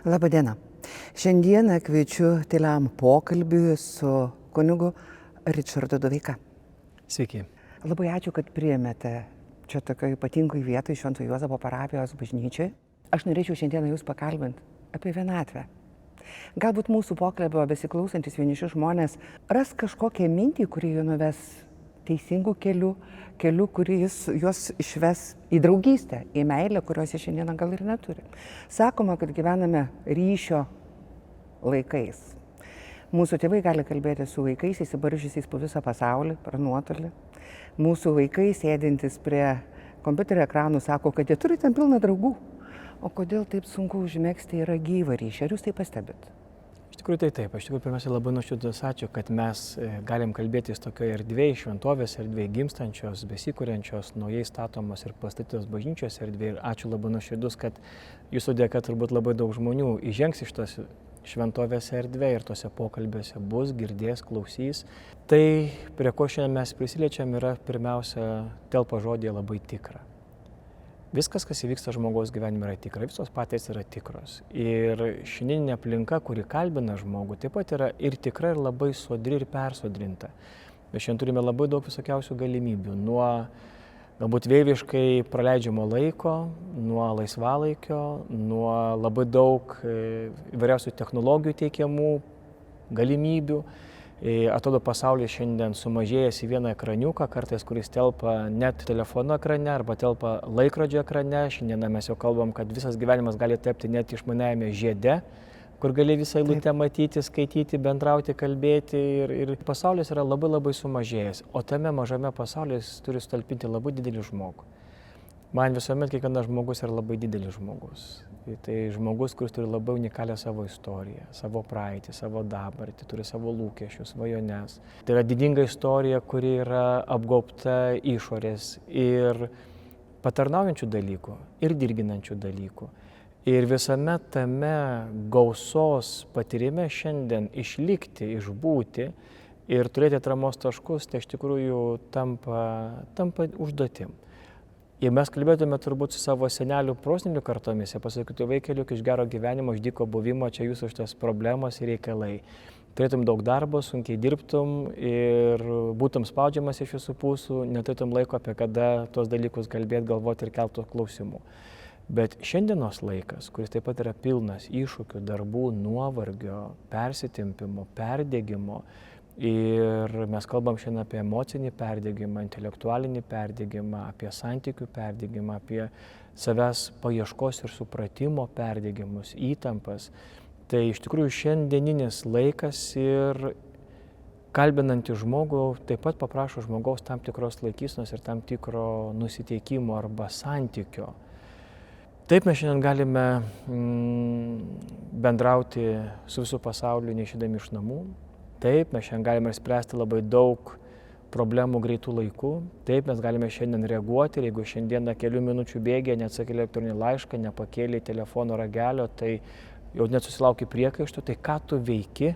Labadiena. Šiandieną kviečiu tyliam pokalbiui su kunigu Ričardu Doveika. Sveiki. Labai ačiū, kad priėmėte čia tokio ypatingai vietoj Švento Juozapo parapijos bažnyčiai. Aš norėčiau šiandieną jūs pakalbinti apie vienatvę. Galbūt mūsų pokalbio besiklausantis vieniši žmonės ras kažkokią mintį, kuri jų nuves teisingų kelių, kuris juos išves į draugystę, į meilę, kurios jie šiandieną gal ir neturi. Sakoma, kad gyvename ryšio laikais. Mūsų tėvai gali kalbėti su vaikais, įsibaržysiais po visą pasaulį, per nuotolį. Mūsų vaikai, sėdintys prie kompiuterio ekranų, sako, kad jie turi ten pilną draugų. O kodėl taip sunku užmegzti yra gyvą ryšį? Ar jūs tai pastebit? Iš tikrųjų tai taip. Iš tikrųjų pirmiausia labai nuoširdus ačiū, kad mes galim kalbėtis tokioje erdvėje, šventovės erdvėje, gimstančios, besikuriančios, naujai statomos ir pastatytos bažnyčios erdvėje. Ir ačiū labai nuoširdus, kad jūsų dėka turbūt labai daug žmonių įžengs iš tos šventovės erdvėje ir tose pokalbiuose bus, girdės, klausys. Tai, prie ko šiandien mes prisiliečiam, yra pirmiausia telpa žodėje labai tikra. Viskas, kas įvyksta žmogaus gyvenime, yra tikra, visos patirtys yra tikros. Ir šiandieninė aplinka, kuri kalbina žmogų, taip pat yra ir tikra, ir labai sodri ir persodrinta. Mes šiandien turime labai daug visokiausių galimybių, nuo galbūt veiviškai praleidžiamo laiko, nuo laisvalaikio, nuo labai daug įvairiausių technologijų teikiamų galimybių. Atrodo, pasaulis šiandien sumažėjęs į vieną ekraniuką, kartais kuris telpa net telefono ekrane arba telpa laikrodžio ekrane. Šiandieną mes jau kalbam, kad visas gyvenimas gali tapti net išmaniajame žiede, kur gali visą eilutę matyti, skaityti, bendrauti, kalbėti. Ir pasaulis yra labai labai sumažėjęs, o tame mažame pasaulyje turi sutalpinti labai didelį žmogų. Man visuomet kiekvienas žmogus yra labai didelis žmogus. Tai žmogus, kuris turi labai unikalią savo istoriją, savo praeitį, savo dabartį, turi savo lūkesčius, svajones. Tai yra didinga istorija, kuri yra apgaubta išorės ir patarnaujančių dalykų, ir dirginančių dalykų. Ir visame tame gausos patyrime šiandien išlikti, išbūti ir turėti atramos taškus, tai iš tikrųjų tampa užduotim. Jei mes kalbėtume turbūt su savo senelių prosenelių kartomis, jie pasakytų, vaikeliuk, iš gero gyvenimo, iš dyko buvimo, čia jūsų šitas problemos ir reikalai. Turėtum daug darbo, sunkiai dirbtum ir būtum spaudžiamas iš visų pusių, neturėtum laiko apie kada tuos dalykus kalbėti, galvoti ir keltų klausimų. Bet šiandienos laikas, kuris taip pat yra pilnas iššūkių, darbų, nuovargio, persitempimo, perdegimo, ir mes kalbam šiandien apie emocinį perdegimą, intelektualinį perdegimą, apie santykių perdegimą, apie savęs paieškos ir supratimo perdegimus, įtampas. Tai iš tikrųjų šiandieninis laikas ir kalbinantį žmogų taip pat paprašo žmogaus tam tikros laikysenos ir tam tikro nusiteikimo arba santykio. Taip mes šiandien galime bendrauti su visų pasauliu neišeidami iš namų. Taip, mes šiandien galime spręsti labai daug problemų greitų laikų. Taip, mes galime šiandien reaguoti ir jeigu šiandieną kelių minučių bėgė neatsakė elektroninį laišką, nepakėlė telefono ragelio, tai jau net susilauki priekaištų, tai ką tu veiki,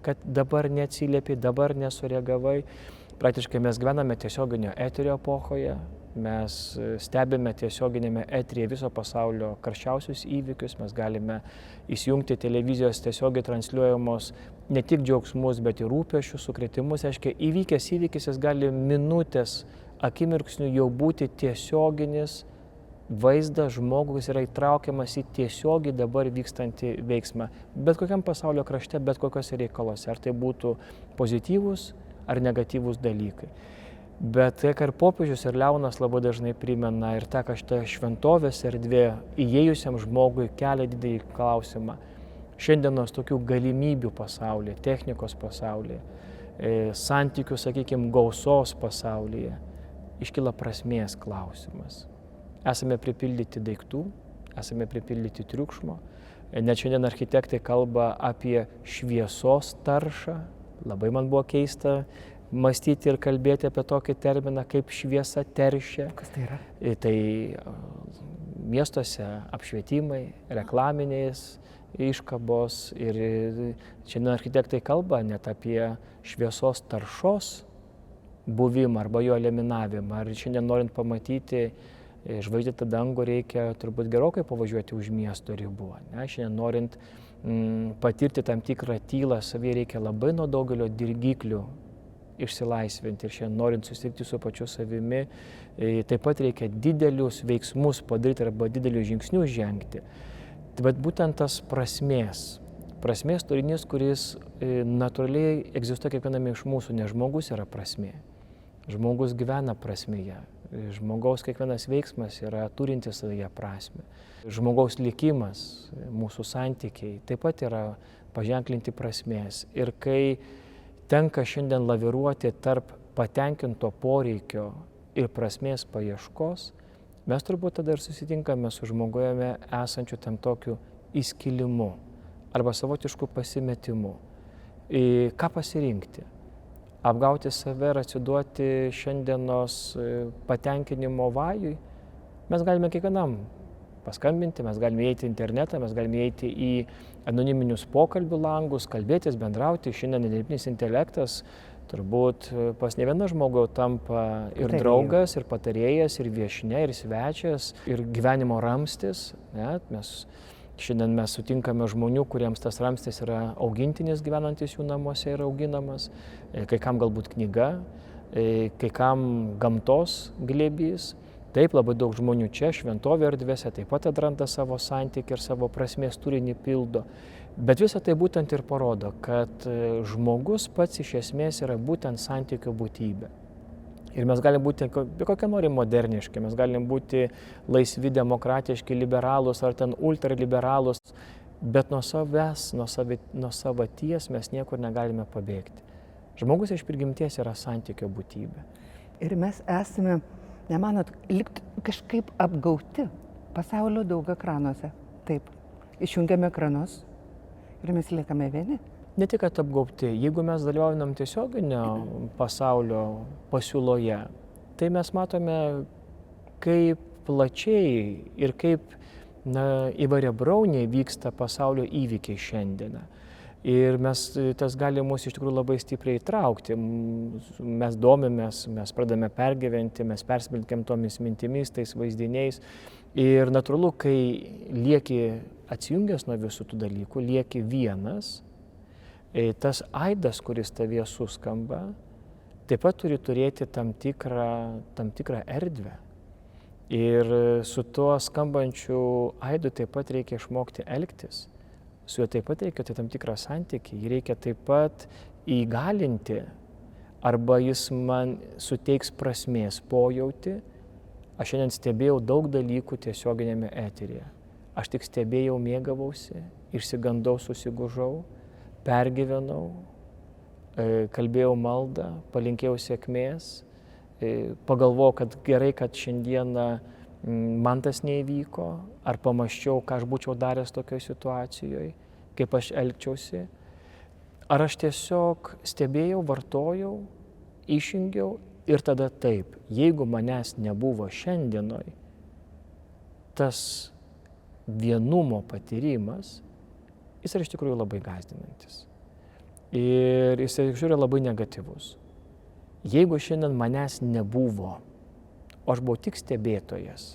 kad dabar neatsiliepi, dabar nesureagavai. Praktiškai mes gyvename tiesioginio eterio epochoje. Mes stebime tiesioginėme eteryje viso pasaulio karščiausius įvykius, mes galime įsijungti televizijos tiesiogiai transliuojamos ne tik džiaugsmus, bet ir rūpesčius, sukrėtimus. Aiškiai, įvykęs įvykis jis gali minutės akimirksniu jau būti tiesioginis vaizdas, žmogus yra įtraukiamas į tiesiogiai dabar vykstantį veiksmą. Bet kokiam pasaulio krašte, bet kokiuose reikaluose, ar tai būtų pozityvūs ar negatyvūs dalykai. Bet tai, ką ir popiežius ir Leonas labai dažnai primena, ir ta, kad šita šventovės erdvė įėjusiam žmogui kelia didelį klausimą. Šiandienos tokių galimybių pasaulyje, technikos pasaulyje, santykių, sakykime, gausos pasaulyje, iškyla prasmės klausimas. Esame pripildyti daiktų, esame pripildyti triukšmo. Net šiandien architektai kalba apie šviesos taršą. Labai man buvo keista mąstyti ir kalbėti apie tokį terminą kaip šviesa teršia. Kas tai yra? Tai miestuose apšvietimai, reklaminės iškabos ir šiandien architektai kalba net apie šviesos taršos buvimą arba jo eliminavimą. Ir šiandien norint pamatyti žvaigždėtą dangų reikia turbūt gerokai pavažiuoti už miesto ribų. Šiandien norint patirti tam tikrą tylą, savyje reikia labai nuo daugelio dirgiklių išsilaisvinti. Ir šiandien norint susitikti su pačiu savimi, taip pat reikia didelius veiksmus padaryti arba didelius žingsnius žengti. Bet būtent tas prasmės turinys, kuris natūraliai egzistuoja kiekviename iš mūsų, nes žmogus yra prasmė. Žmogus gyvena prasmėje. Žmogaus kiekvienas veiksmas yra turintis savyje prasmę. Žmogaus likimas, mūsų santykiai taip pat yra paženklinti prasmės. Ir kai tenka šiandien laviruoti tarp patenkinto poreikio ir prasmės paieškos, mes turbūt tada ir susitinkame su žmogujame esančiu tam tokiu įskilimu arba savotišku pasimetimu. Ką pasirinkti? Apgauti save ir atsiduoti šiandienos patenkinimo vajui? Mes galime kiekvienam paskambinti, mes galime įeiti į internetą, mes galime įeiti į anoniminius pokalbių langus, kalbėtis, bendrauti. Šiandien dirbtinis intelektas turbūt pas ne vieną žmogų tampa ir draugas, ir patarėjas, ir viešnia, ir svečias, ir gyvenimo ramstis. Šiandien mes sutinkame žmonių, kuriems tas ramstis yra augintinis gyvenantis jų namuose ir auginamas, kai kam galbūt knyga, kai kam gamtos glėbys. Taip, labai daug žmonių čia, šventovė erdvėse, taip pat atranda savo santykį ir savo prasmės turinį pildo. Bet visa tai būtent ir parodo, kad žmogus pats iš esmės yra būtent santykių būtybė. Ir mes galim būti kokie nori moderniški, mes galim būti laisvi, demokratiški, liberalūs ar ten ultraliberalūs, bet nuo savęs, nuo savaties mes niekur negalime pabėgti. Žmogus iš prigimties yra santykio būtybė. Ir mes esame, nemanot, likt kažkaip apgauti pasaulio daug ekranuose. Taip, išjungiame ekranus ir mes liekame vieni. Ne tik kad apgaubti, jeigu mes dalyvaujam tiesioginio pasaulio pasiūloje, tai mes matome, kaip plačiai ir kaip įvairiabrauniai vyksta pasaulio įvykiai šiandieną. Ir tas gali mus iš tikrųjų labai stipriai įtraukti. Mes domimės, mes pradame pergyventi, mes persmelkiam tomis mintimis, tais vaizdiniais. Ir natūralu, kai lieki atsijungęs nuo visų tų dalykų, lieki vienas, tas aidas, kuris tavyje suskamba, taip pat turi turėti tam tikrą erdvę. Ir su tuo skambančiu aidu taip pat reikia išmokti elgtis. Su juo taip pat reikia tam tikrą santykį, jį reikia taip pat įgalinti, arba jis man suteiks prasmės pojauti. Aš šiandien stebėjau daug dalykų tiesioginėme eteryje. Aš tik stebėjau, mėgavausi, išsigandau, susigužau, pergyvenau, kalbėjau maldą, palinkėjau sėkmės, pagalvojau, kad gerai, kad šiandieną man tas neįvyko, ar pamąsčiau, ką aš būčiau daręs tokioje situacijoje, kaip aš elgčiausi. Ar aš tiesiog stebėjau, vartojau, išjungiau ir tada taip, jeigu manęs nebuvo šiandienoj, tas vienumo patyrimas, jis yra iš tikrųjų labai gąsdinantis. Ir jis yra labai negatyvus. Jeigu šiandien manęs nebuvo, o aš buvau tik stebėtojas,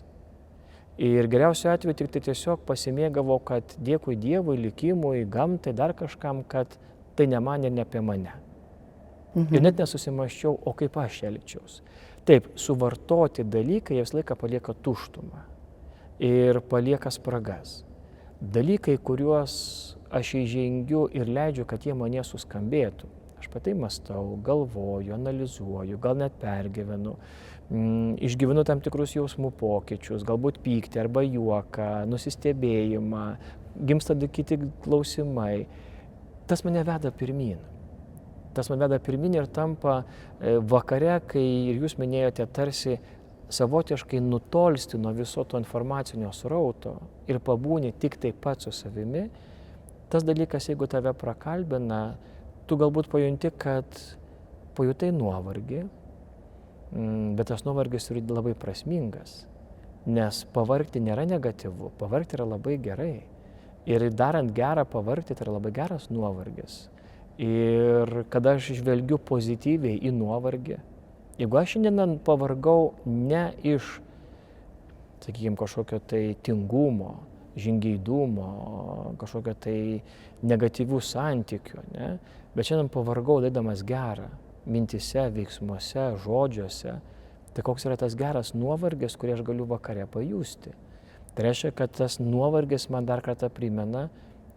ir geriausiu atveju tik tai tiesiog pasimėgavau, kad dėkui Dievui, likimui, gamtai, dar kažkam, kad tai ne man ir ne apie mane. Ir net nesusimąsčiau, o kaip aš elgčiaus. Taip, suvartoti dalykai jas laiką palieka tuštumą ir palieka spragas. Dalykai, kuriuos aš įžengiu ir leidžiu, kad jie mane suskambėtų. Aš patai mąstau, galvoju, analizuoju, gal net pergyvenu, išgyvenu tam tikrus jausmų pokyčius, galbūt pyktį arba juoką, nusistebėjimą, gimsta kiti klausimai. Tas mane veda pirmyn. Tas mane veda pirmyn ir tampa vakare, kai ir jūs minėjote, tarsi savotiškai nutolsti nuo viso to informacinio srauto ir pabūni tik taip pat su savimi. Tas dalykas, jeigu tave prakalbina, tu galbūt pajunti, kad pajutai nuovargį, bet tas nuovargis yra labai prasmingas, nes pavargti nėra negatyvu, pavargti yra labai gerai. Ir darant gerą pavargti, tai yra labai geras nuovargis. Ir kada aš žvelgiu pozityviai į nuovargį, jeigu aš šiandien pavargau ne iš, sakykime, kažkokio tai tingumo, žingeidumo, kažkokio tai negatyvių santykių, ne? Bet šiandien pavargau darydamas gerą mintise, veiksmuose, žodžiuose. Tai koks yra tas geras nuovargis, kurį aš galiu vakare pajusti. Tai reiškia, kad tas nuovargis man dar kartą primena,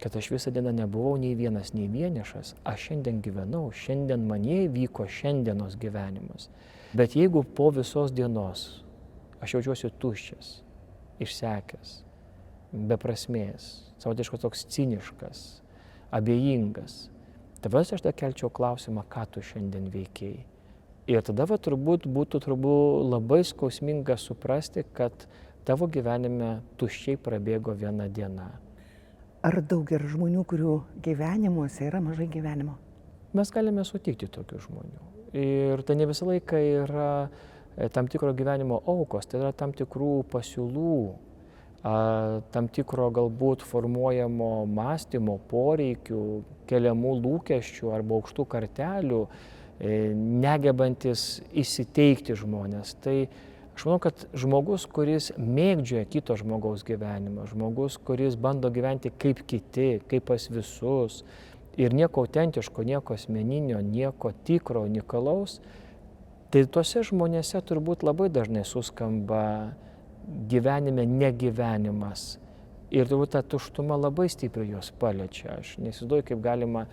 kad aš visą dieną nebuvau nei vienas, nei vienišas. Aš šiandien gyvenau, šiandien manie vyko šiandienos gyvenimas. Bet jeigu po visos dienos aš jaučiuosi tuščias, išsekęs, be prasmės, savotiškas toks ciniškas, abejingas, tada aš tada kelčiau klausimą, ką tu šiandien veikiai. Ir tada turbūt būtų labai skausminga suprasti, kad tavo gyvenime tuščiai prabėgo viena diena. Ar daug yra žmonių, kurių gyvenimuose yra mažai gyvenimo? Mes galime sutikti tokių žmonių. Ir tai ne visą laiką yra tam tikro gyvenimo aukos, tai yra tam tikrų pasiūlų, tam tikro galbūt formuojamo mąstymo, poreikių, keliamų lūkesčių arba aukštų kartelių, negebantis įsiteikti žmonės. Tai aš manau, kad žmogus, kuris mėgdžioja kito žmogaus gyvenimą, žmogus, kuris bando gyventi kaip kiti, kaip pas visus, ir nieko autentiško, nieko asmeninio, nieko tikro, unikalaus, tai tuose žmonėse turbūt labai dažnai suskamba gyvenime negyvenimas. Ir turbūt ta tuštuma labai stipriai juos paliečia. Aš neįsivaizduoju, kaip galima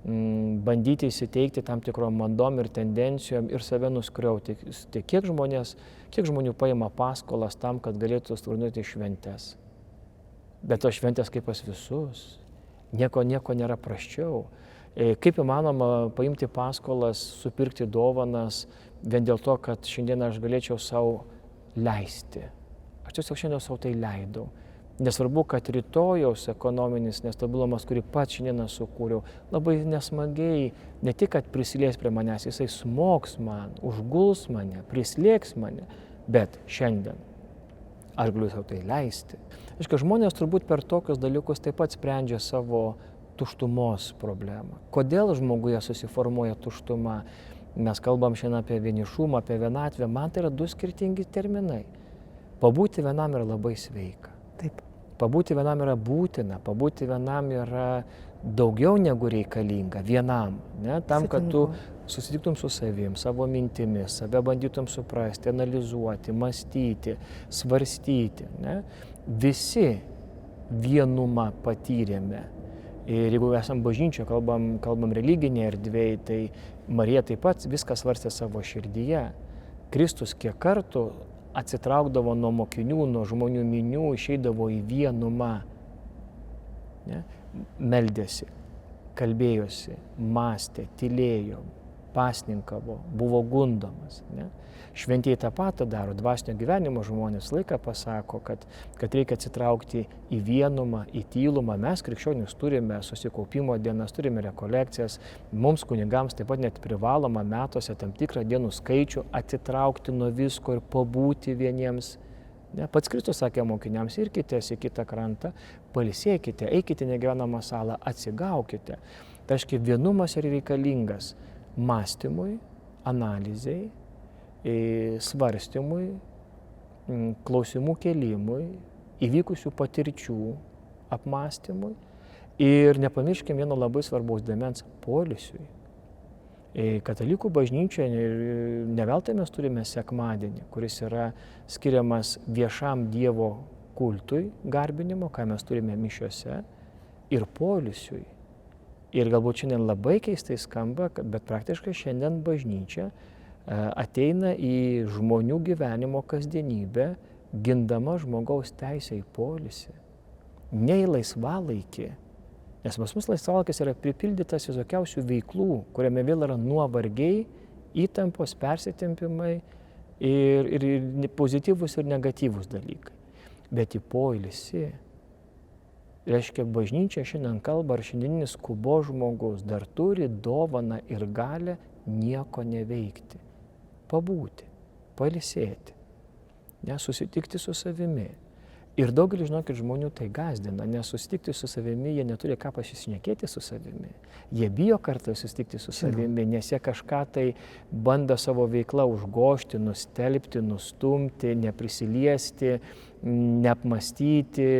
bandyti įsiteikti tam tikrom mandom ir tendencijom ir save nuskriauti. Tai kiek žmonių paima paskolas tam, kad galėtų suorganizuoti šventes. Bet tos šventės kaip pas visus. Nieko nėra prasčiau. Kaip įmanoma paimti paskolas, supirkti dovanas vien dėl to, kad šiandien aš galėčiau savo leisti. Aš tiesiog šiandien savo tai leidau. Nesvarbu, kad rytojaus ekonominis nestabilumas, kurį pats šiandieną sukūriau, labai nesmagiai, ne tik, kad prisilies prie manęs, jisai smogs man, užguls mane, prislėgs mane, bet šiandien aš galiu savo tai leisti. Aišku, žmonės turbūt per tokius dalykus taip pat sprendžia savo tuštumos problemą. Kodėl žmoguje susiformuoja tuštuma? Mes kalbam šiandien apie vienišumą, apie vienatvę. Man tai yra du skirtingi terminai. Pabūti vienam yra labai sveika. Taip. Pabūti vienam yra būtina, pabūti vienam yra daugiau negu reikalinga, vienam. Ne? Tam, kad tu susitiktum su savim, savo mintimis, save bandytum suprasti, analizuoti, mąstyti, svarstyti. Ne? Visi vienumą patyrėme. Ir jeigu esam bažnyčioje, kalbam religinėje erdvėje, tai Marija taip pat viską svarstė savo širdyje. Kristus kiek kartų atsitraukdavo nuo mokinių, nuo žmonių minių, išeidavo į vienumą. Ne? Meldėsi, kalbėjosi, mąstė, tylėjo, pasninkavo, buvo gundomas. Ne? Šventieji tą patą daro, dvasinio gyvenimo žmonės laiką pasako, kad reikia atsitraukti į vienumą, į tylumą. Mes krikščionys turime susikaupimo dienas, turime rekolekcijas, mums kunigams taip pat net privaloma metuose tam tikrą dienų skaičių atsitraukti nuo visko ir pabūti vieniems. Ne? Pats Kristus sakė mokiniams, irkitės į kitą krantą, pailsėkite, eikite į negyvenamą salą, atsigaukite. Tai reiškia, vienumas yra reikalingas mąstymui, analizei, svarstymui, klausimų kėlimui, įvykusių patirčių apmąstymui ir nepamirškime vieno labai svarbaus dėmens – poilsiui. Katalikų bažnyčioje ne veltui mes turime sekmadienį, kuris yra skiriamas viešam Dievo kultui garbinimo, ką mes turime mišiose, ir poilsiui. Ir galbūt šiandien labai keistai skamba, bet praktiškai šiandien bažnyčia ateina į žmonių gyvenimo kasdienybę, gindama žmogaus teisę į poilsį, ne į laisvalaikį. Nes pas mus laisvalaikis yra pripildytas visokiausių veiklų, kuriame vėl yra nuovargiai, įtampos, persitempimai ir pozityvus ir negatyvus dalykai. Bet į poilsį, reiškia, bažnyčia šiandien kalba, ar šiandieninis skubos žmogus dar turi dovaną ir galę nieko neveikti. Pabūti, pailsėti, susitikti su savimi. Ir daugelis, žinokit, žmonių tai gąsdina, nes susitikti su savimi, jie neturi ką pasišnekėti su savimi. Jie bijo kartais susitikti su savimi, nes jie kažką tai bando savo veiklą užgožti, nustelbti, nustumti, neprisiliesti, neapmastyti,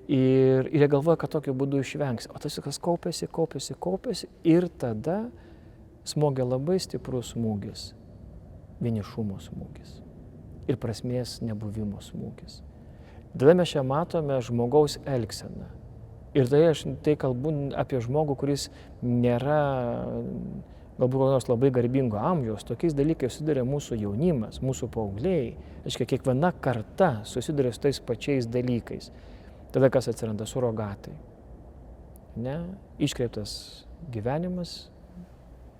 Ir jie galvoja, kad tokiu būdu išvengs. O tas viskas kaupiasi ir tada smogia labai stiprus smūgis. Vienišumo smūgis. Ir prasmės nebuvimo smūgis. Tada mes čia matome žmogaus elgseną. Ir tai kalbu apie žmogų, kuris nėra galbūt kokios labai garbingo amžiaus. Tokiais dalykais susiduria mūsų jaunimas, mūsų paaugliai. Aiškiai, kiekviena karta susiduria su tais pačiais dalykais. Tada kas atsiranda? Surogatai. Ne? Iškreiptas gyvenimas,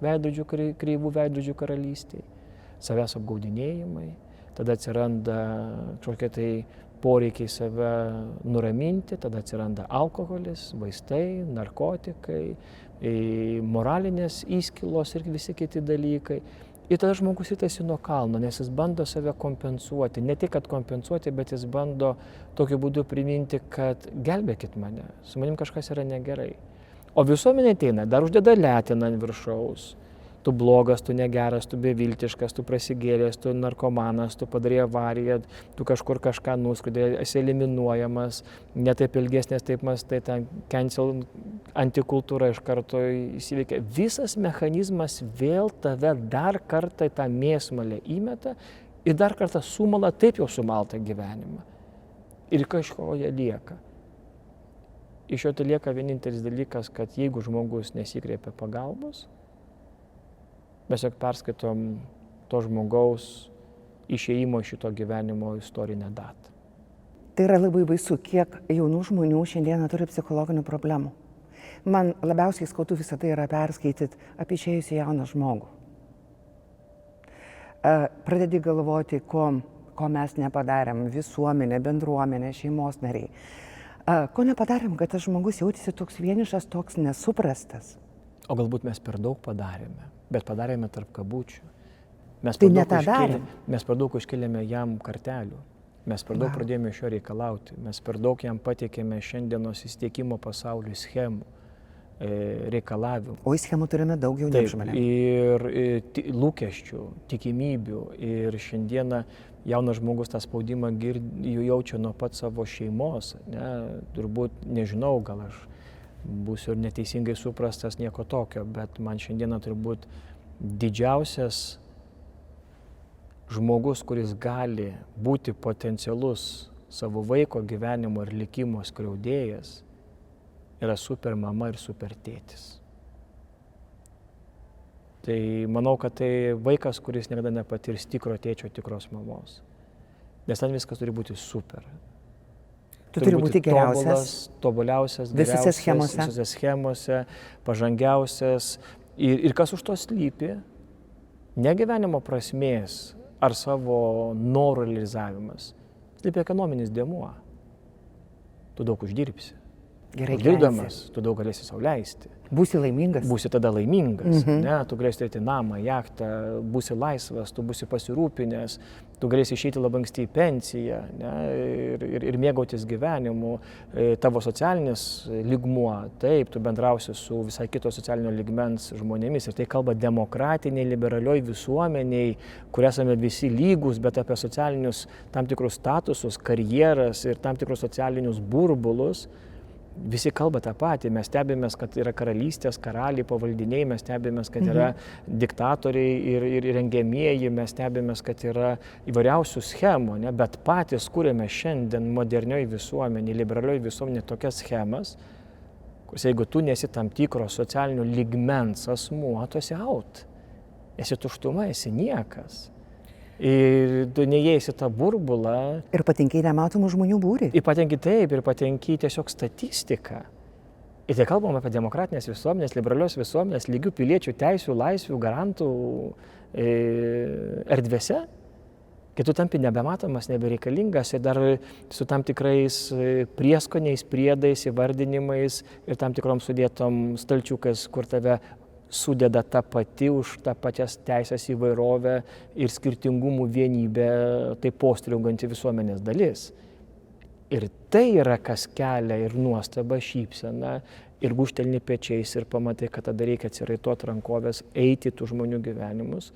kreivų veidrodžių karalystėje, savęs apgaudinėjimai. Tada atsiranda kažkokie tai poreikiai save nuraminti, tada atsiranda alkoholis, vaistai, narkotikai, moralinės įskilos ir visi kiti dalykai. Ir tada žmogus įtasi nuo kalno, nes jis bando save kompensuoti. Ne tik, kad kompensuoti, bet jis bando tokiu būdu priminti, kad gelbėkit mane, su manim kažkas yra negerai. O visuomenė ateina, dar uždeda letiną ant viršaus. Tu blogas, tu negeras, tu beviltiškas, tu prasigėręs, tu narkomanas, tu padarė avariją, tu kažkur kažką nuskridai, esi eliminuojamas, ne taip ilgesnės, taip mastai, ten cancel antikultūra iš karto įsiveikia. Visas mechanizmas vėl tave dar kartą į tą mėsmalę įmeta ir dar kartą sumala taip jau sumaltą gyvenimą. Ir kažko jie lieka. Iš jo tai lieka vienintelis dalykas, kad jeigu žmogus nesikreipia pagalbos, mes jau perskaitom to žmogaus išėjimo iš šito gyvenimo istorinę datą. Tai yra labai baisu, kiek jaunų žmonių šiandieną turi psichologinių problemų. Man labiausiai skaudu visą tai yra perskaityti apie išėjusį jauną žmogų. Pradedi galvoti, ko mes nepadarėm, visuomenė, bendruomenė, šeimos nariai. Ko nepadarėm, kad tas žmogus jautėsi toks vienišas, toks nesuprastas. O galbūt mes per daug padarėme, bet padarėme tarp kabučių. Mes per daug užkėlėme jam kartelių. Mes per daug pradėjome iš jo reikalauti. Mes per daug jam pateikėme šiandienos įsteigimo pasauliui schemų, reikalavimų. O į schemų turime daug jauniem žmonėm. Ir lūkesčių, tikimybių. Ir šiandieną jaunas žmogus tą spaudimą jaučia nuo pat savo šeimos. Ne? Turbūt nežinau, gal aš būsiu ir neteisingai suprastas, nieko tokio, bet man šiandieną turbūt didžiausias žmogus, kuris gali būti potencialus savo vaiko gyvenimo ir likimo skriaudėjas, yra super mama ir super tėtis. Tai manau, kad tai vaikas, kuris niekada nepatirs tikro tėčio, tikros mamos. Nes ten viskas turi būti super. Tu turi būti geriausias, tobuliausias, visose schemose, pažangiausias. Ir kas už to slypi? Ne gyvenimo prasmės ar savo norų realizavimas. Slypi ekonominis dėmuo. Tu daug uždirbsi. Gerai dirbdamas, tu daug galėsi sau leisti. Būsi laimingas. Būsi tada laimingas, ne? Tu galėsi turėti namą, jachtą, būsi laisvas, tu būsi pasirūpinęs, tu galėsi išeiti labai anksti į pensiją, ne? Ir mėgautis gyvenimu, tavo socialinis lygmuo, taip, tu bendrausi su visai kito socialinio lygmens žmonėmis. Ir tai kalba demokratiniai, liberalioj visuomeniai, kur esame visi lygus, bet apie socialinius tam tikrus statusus, karjeras ir tam tikrus socialinius burbulus. Visi kalba tą patį, mes stebėmės, kad yra karalystės, karaliai, pavaldiniai, mes stebėmės, kad yra diktatoriai ir rengiamieji, mes stebėmės, kad yra įvairiausių schemų, ne? Bet patys kūrėme šiandien modernioje visuomenėje, liberalioje visuomenėje tokias schemas, kur jeigu tu nesi tam tikro socialinio lygmens asmuo, tu esi out, esi tuštuma, esi niekas. Ir tu neįeisi tą burbulą. Ir patenki į nematomų žmonių būrį. Ir patenki taip, ir patenki tiesiog statistiką. Ir tai kalbam apie demokratinės visuomenės, liberalios visuomenės, lygių piliečių teisių, laisvių, garantų erdvėse. Kai tu tampi nebematomas, nebereikalingas ir dar su tam tikrais prieskoniais, priedais, įvardinimais ir tam tikrom sudėtom stalčiukas, kur tave sudeda ta pati už tą pačias teisės įvairovę ir skirtingumų vienybę, tai postringanti visuomenės dalis. Ir tai yra, kas kelia ir nuostabą, šypseną, ir gūžtelni pečiais, ir pamatai, kad tada reikia atsiraituoti rankovės, eiti tų žmonių gyvenimus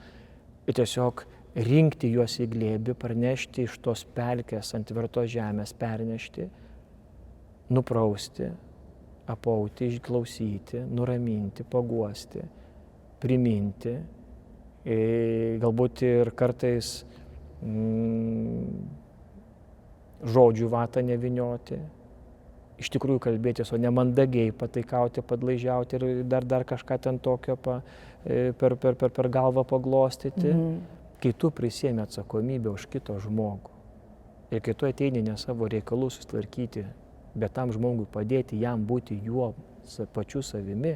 ir tiesiog rinkti juos į glėbį, parnešti iš tos pelkės ant tvirtos žemės, pernešti nuprausti, apauti, išklausyti, nuraminti, paguosti, priminti, galbūt ir kartais žodžių vatą nevinioti, iš tikrųjų kalbėtis, o ne mandagiai pataikauti, padlaižiauti ir dar kažką ten tokio per galvą paglostyti. Kai tu prisiemi atsakomybę už kito žmogų ir kai tu ateini ne savo reikalų susitvarkyti, bet tam žmogui padėti jam būti juo pačiu savimi,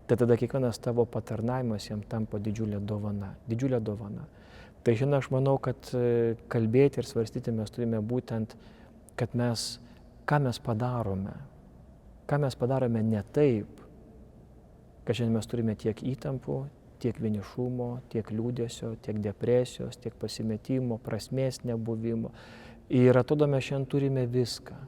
tai tada kiekvienas tavo patarnavimas jam tampa didžiulė dovana. Didžiulė dovana. Tai žinai, aš manau, kad kalbėti ir svarstyti mes turime būtent, kad ką mes padarome. Ką mes padarome ne taip, kad šiandien mes turime tiek įtampų, tiek vienišumo, tiek liūdesio, tiek depresijos, tiek pasimetimo, prasmės nebuvimo. Ir atrodo, mes šiandien turime viską.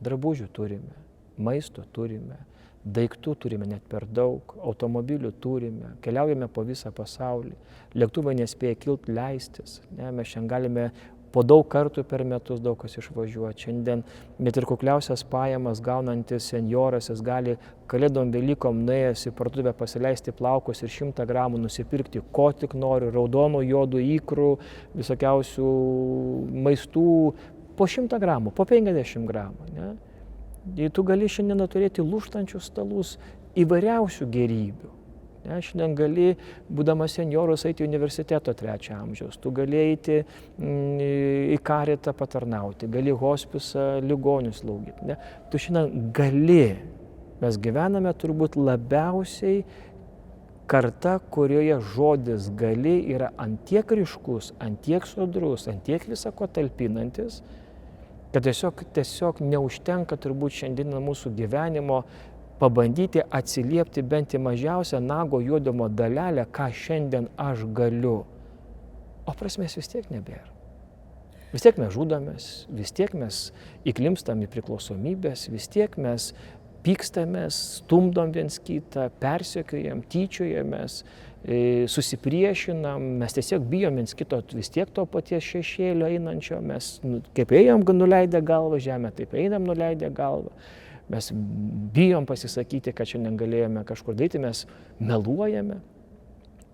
Drabužių turime, maisto turime, daiktų turime net per daug, automobilių turime, keliaujame po visą pasaulį, lėktuvai nespėja kilti, leistis. Mes šiandien galime po daug kartų per metus daug kas išvažiuoti. Šiandien net ir kukliausias pajamas gaunantis senjoras, jis gali kalėdom Velykom nuėjęs į parduotuvę pasileisti plaukus ir 100 gramų nusipirkti, ko tik nori, raudonų, juodų ikrų, visokiausių maistų, po 100 gramų, po 50 gramų. Ne? Ir tu gali šiandien turėti lūžtančius stalus įvairiausių gerybių. Ne, šiandien gali, būdamas senjorus, eiti į universiteto 3 amžiaus, tu gali eiti į karitą patarnauti, gali hospisą ligonius slaugyti. Ne? Tu šiandien gali. Mes gyvename turbūt labiausiai karta, kurioje žodis gali yra antiek ryškus, antiek sodrus, antiek visako talpinantis, kad tiesiog neužtenka turbūt šiandien mūsų gyvenimo pabandyti atsiliepti bent į mažiausią nago juodumo dalelę, ką šiandien aš galiu. O prasmės vis tiek nebėra. Vis tiek mes žudomės, vis tiek mes įklimpstam į priklausomybės, vis tiek mes pykstamės, stumdom viens kitą, persekiojam, tyčiojamės, susipriešinam, mes tiesiog bijom viens kito vis tiek to paties šešėlio einančio, mes kaip ėjom nuleidę galvą žemę, taip einam nuleidę galvą. Mes bijom pasisakyti, kad šiandien galėjome kažkur daryti, mes meluojame,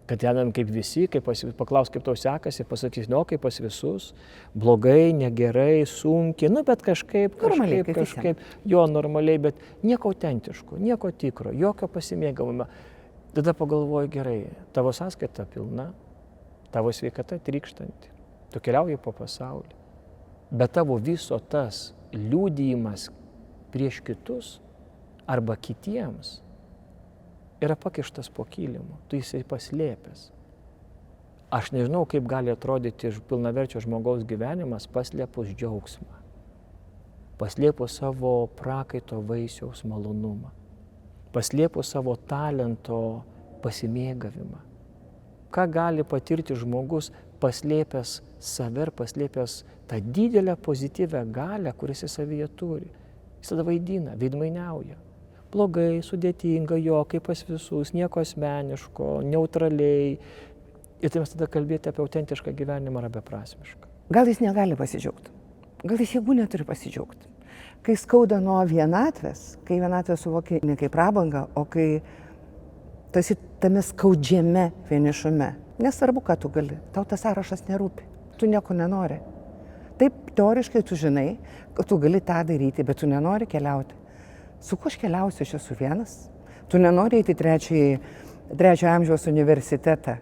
kad einam kaip visi, paklaus, kaip tau sekasi, pasakys, no, kaip pas visus, blogai, negerai, sunkiai, bet kažkaip, jo, normaliai, bet nieko autentiško, nieko tikro, jokio pasimėgavimo. Tada pagalvoju, gerai, tavo sąskaita pilna, tavo sveikata trykštanti, tu keliauji po pasaulį, bet tavo viso tas liudijimas prieš kitus arba kitiems yra pakištas po kilimu, tu jisai paslėpęs. Aš nežinau, kaip gali atrodyti pilnaverčio žmogaus gyvenimas paslėpus džiaugsmą, paslėpus savo prakaito vaisiaus malonumą, paslėpus savo talento pasimėgavimą. Ką gali patirti žmogus paslėpęs save ir paslėpęs tą didelę pozityvę galią, kuris jis savyje turi. Jis tada vaidina, veidmainiauja. Blogai, sudėtinga, jo, kaip pas visus, nieko asmeniško, neutraliai. Ir tai mes tada kalbėti apie autentišką gyvenimą yra beprasmiška. Gal jis negali pasidžiaugti, gal jis jėgų neturi pasidžiaugti. Kai skauda nuo vienatvės, kai vienatvę suvoki ne kaip prabangą, o kai tas tame skaudžiame vienišume. Nesvarbu, ką tu gali, tau tas sąrašas nerūpi, tu nieko nenori. Taip, teoriškai tu žinai, kad tu gali tą daryti, bet tu nenori keliauti. Su kuo aš keliausiu, aš esu vienas. Tu nenori eiti į 3 amžiaus universitetą.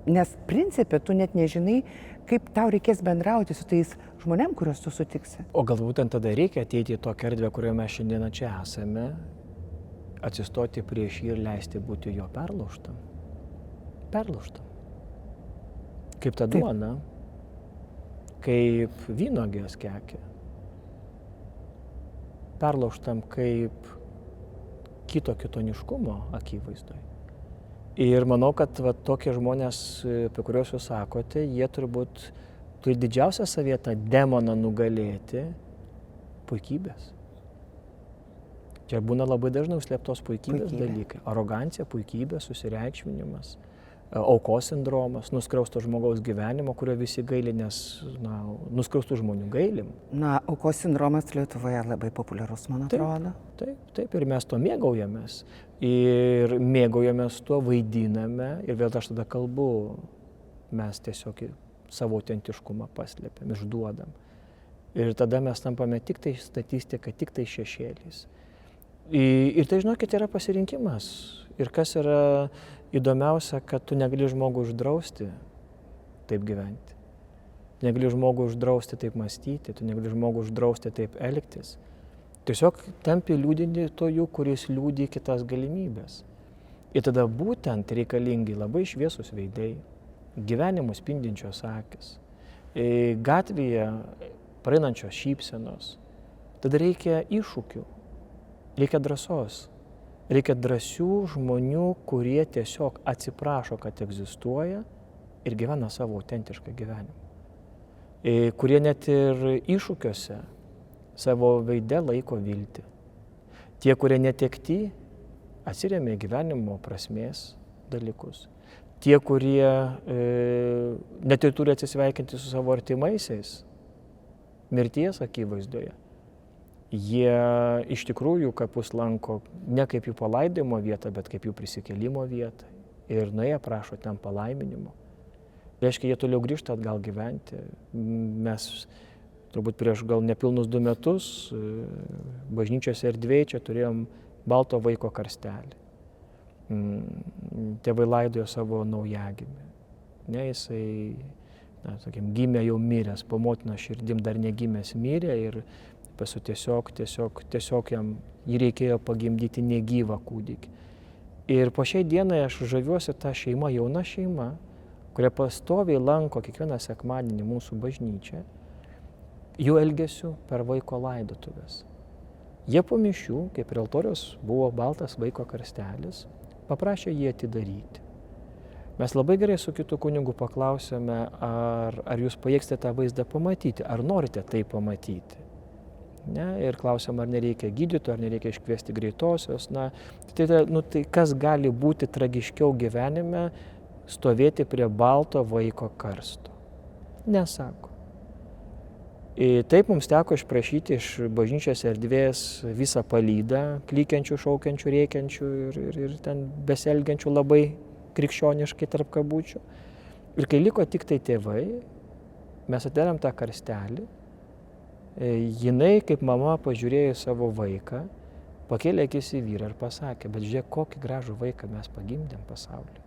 Nes principė tu net nežinai, kaip tau reikės bendrauti su tais žmonėm, kuriuos tu sutiksi. O galbūt tada reikia ateiti į tokią erdvę, kurioje mes šiandieną čia esame, atsistoti prieš jį ir leisti būti jo perlaužtam. Perlaužtam. Kaip ta duona. Kaip vynogės kekė, perlaužtam kaip kito kitoniškumo akivaizdoj. Ir manau, kad tokie žmonės, apie kuriuos jūs sakote, jie turbūt turi didžiausią savietą demoną nugalėti puikybės. Čia būna labai dažnai užslėptos puikybės dalykai. Arogancija, puikybė, susireikšminimas, aukos sindromas, nuskriausto žmogaus gyvenimo, kurio visi gaili, nes nuskriaustų žmonių gailim. Na, aukos sindromas Lietuvoje labai populiarus, man atrodo. Taip, ir mes to mėgaujamės. Ir mėgaujamės tuo, vaidiname, ir vėl aš tada kalbu, mes tiesiog savo autentiškumą paslėpiam, išduodam. Ir tada mes tampame tik tai statistika, tik tai šešėlis. Ir tai, žinokit, yra pasirinkimas. Ir kas yra įdomiausia, kad tu negali žmogų uždrausti taip gyventi. Negali žmogų uždrausti taip mąstyti, tu negali žmogų uždrausti taip elgtis. Tiesiog tampi liudytojų, kuris liūdi kitas galimybės. Ir tada būtent reikalingi labai šviesus veidai, gyvenimo spindinčios akis, gatvėje praeinančios šypsenos. Tada reikia iššūkių, reikia drąsos, reikia drąsių žmonių, kurie tiesiog atsiprašo, kad egzistuoja ir gyvena savo autentišką gyvenimą. Kurie net ir iššūkiuose savo veide laiko viltį. Tie, kurie netekti, atsiremia gyvenimo prasmės dalykus. Tie, kurie net ir turi atsisveikinti su savo artimaisiais, mirties akivaizdoje, jie iš tikrųjų kapus lanko ne kaip jų palaidojimo vietą, bet kaip jų prisikėlimo vietą. Ir nuėję prašo ten palaiminimo. Reiškia, jie toliau grįžta atgal gyventi. Mes turbūt prieš gal nepilnus 2 metus bažnyčios erdvėje čia turėjom balto vaiko karstelį. Tėvai laidojo savo naujagimį. Ne, jisai, gimė jau miręs, po motinos širdim dar negimęs mirė ir tiesiog jį reikėjo pagimdyti negyvą kūdikį. Ir po šiai dienai aš žaviuosi tą šeimą, jauna šeima, kurie pastoviai lanko kiekvieną sekmadienį mūsų bažnyčią, jų elgesiu per vaiko laidotuvės. Jie po mišių, kaip prie altoriaus buvo baltas vaiko karstelis, paprašė jį atidaryti. Mes labai gerai su kitu kunigu paklausėme, ar jūs pajėgsite tą vaizdą pamatyti, ar norite tai pamatyti. Ne? Ir klausėm, ar nereikia gydytojų, ar nereikia iškviesti greitosios. Tai kas gali būti tragiškiau gyvenime stovėti prie balto vaiko karsto? Nesako. Taip mums teko išprašyti iš bažnyčios erdvės visą palydą, klykiančių, šaukiančių, rėkiančių ir ten besielgiančių labai krikščioniškai tarp kabučių. Ir kai liko tik tai tėvai, mes atidavėm tą karstelį, jinai kaip mama pažiūrėjo savo vaiką, pakėlė akis į vyrą ir pasakė, bet žiūrėk, kokį gražų vaiką mes pagimdėm pasaulyje.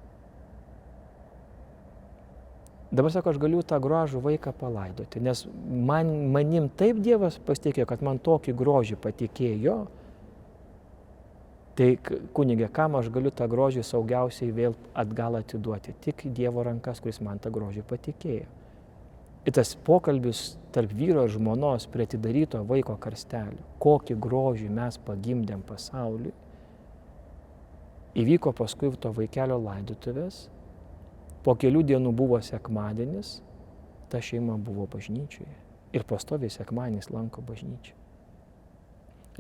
Dabar sako, aš galiu tą gražų vaiką palaidoti, nes manim taip Dievas pasitikėjo, kad man tokį grožį patikėjo, tai kunigė, kam aš galiu tą grožį saugiausiai vėl atgal atiduoti? Tik Dievo rankas, kuris man tą grožį patikėjo. Ir tas pokalbis tarp vyro ir žmonos prie atidaryto vaiko karstelio, kokį grožį mes pagimdėm pasauliui, įvyko paskui to vaikelio laidotuvės. Po kelių dienų buvo sekmadienis, ta šeima buvo bažnyčioje ir pastoviai sekmadienis lanko bažnyčią.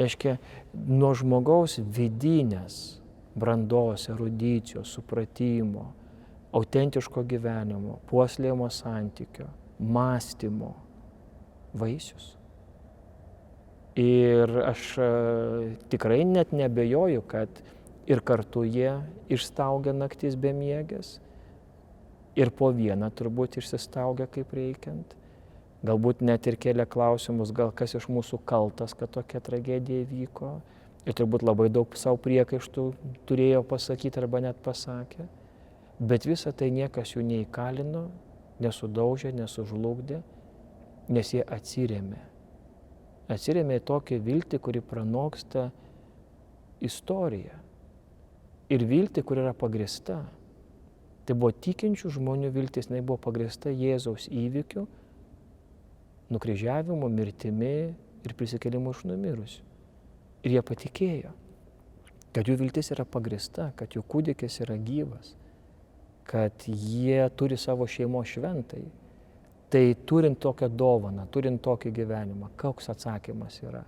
Reiškia, nuo žmogaus vidinės brandos, erudicijos, supratimo, autentiško gyvenimo, puoselėjimo santykio, mąstymo vaisius. Ir aš tikrai net nebejoju, kad ir kartu jie išstaugia naktis bemiegės, ir po vieną turbūt išsistaugia kaip reikiant. Galbūt net ir kėlė klausimus, gal kas iš mūsų kaltas, kad tokia tragedija įvyko. Ir turbūt labai daug savo priekaištų turėjo pasakyti arba net pasakė. Bet visą tai niekas jų neįkalino, nesudaužė, nesužlugdė, nes jie atsirėmė. Atsirėmė į tokią viltį, kuri pranoksta istoriją. Ir viltį, kuri yra pagrįsta. Tai buvo tikinčių žmonių viltis, jinai buvo pagrįsta Jėzaus įvykiu, nukryžiavimu, mirtimi ir prisikėlimu iš numirusių. Ir jie patikėjo, kad jų viltis yra pagrįsta, kad jų kūdikis yra gyvas, kad jie turi savo šeimos šventai. Tai turint tokią dovaną, turint tokį gyvenimą, koks atsakymas yra?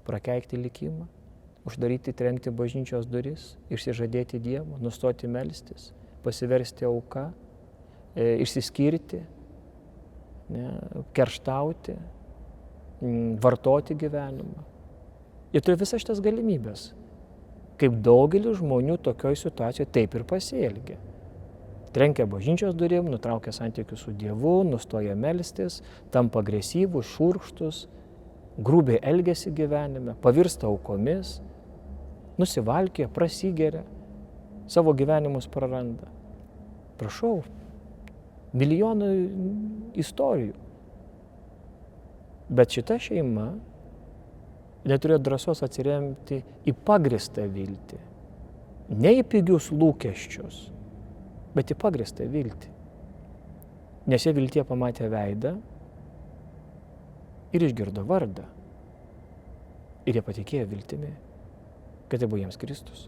Prakeikti likimą, uždaryti, trenkti bažnyčios duris, išsižadėti Dievo, nustoti melstis, pasiversti auka, išsiskirti, kerštauti, vartoti gyvenimą. Jie turi visas šitas galimybės. Kaip daugelis žmonių tokioj situacijoje taip ir pasielgia. Trenkia bažnyčios durim, nutraukia santykius su Dievu, nustoja melstis, tampa agresyvus, šiurkštus, grubiai elgiasi gyvenime, pavirsta aukomis, nusivalkia, prasigeria, savo gyvenimus praranda. Prašau, milijonų istorijų. Bet šita šeima neturėjo drąsos atsiremti į pagristą viltį. Ne į pigius lūkesčius, bet į pagristą viltį. Nes jie viltie pamatė veidą ir išgirdo vardą. Ir jie patikėjo viltimi, kad tai buvo jiems Kristus.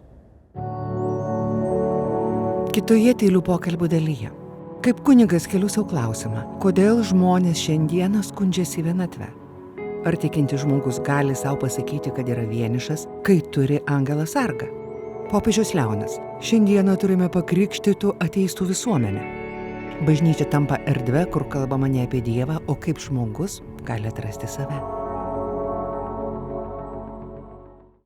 Kitoje tylių pokalbių dalyje. Kaip kunigas keliu savo klausimą, kodėl žmonės šiandieną skundžiasi vienatve? Ar tikintis žmogus gali savo pasakyti, kad yra vienišas, kai turi angelą sargą? Popiežius Leonas. Šiandieną turime pakrikštytų ateistų visuomenę. Bažnyčia tampa erdve, kur kalbama ne apie Dievą, o kaip žmogus gali atrasti save.